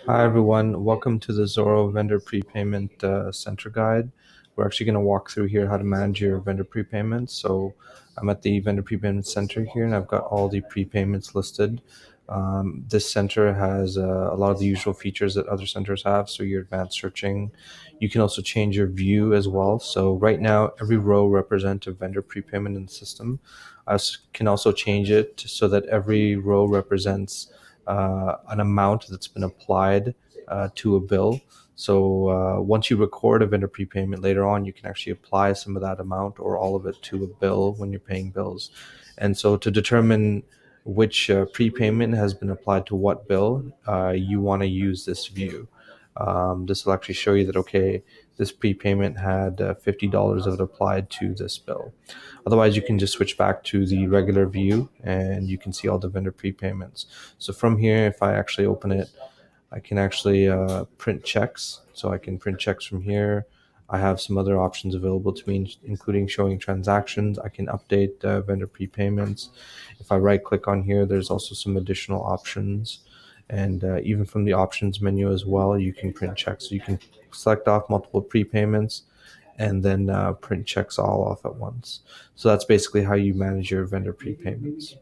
Hi everyone, welcome to the Xoro Vendor Prepayment Center Guide. We're actually going to walk through here how to manage your vendor prepayments. So I'm at the Vendor Prepayment Center here and I've got all the prepayments listed. This center has a lot of the usual features that other centers have, so your advanced searching. You can also change your view as well. So right now, every row represents a vendor prepayment in the system. Can also change it so that every row represents an amount that's been applied to a bill. So once you record a vendor prepayment later on, you can actually apply some of that amount or all of it to a bill when you're paying bills. And so to determine which prepayment has been applied to what bill, you want to use this view. This will actually show you that, okay, this prepayment had $50 of it applied to this bill. Otherwise, you can just switch back to the regular view and you can see all the vendor prepayments. So from here, if I actually open it, I can actually print checks. So I can print checks from here. I have some other options available to me, including showing transactions. I can update vendor prepayments. If I right click on here, there's also some additional options. And even from the options menu as well, you can print checks. So you can select off multiple prepayments and then print checks all off at once. So that's basically how you manage your vendor prepayments.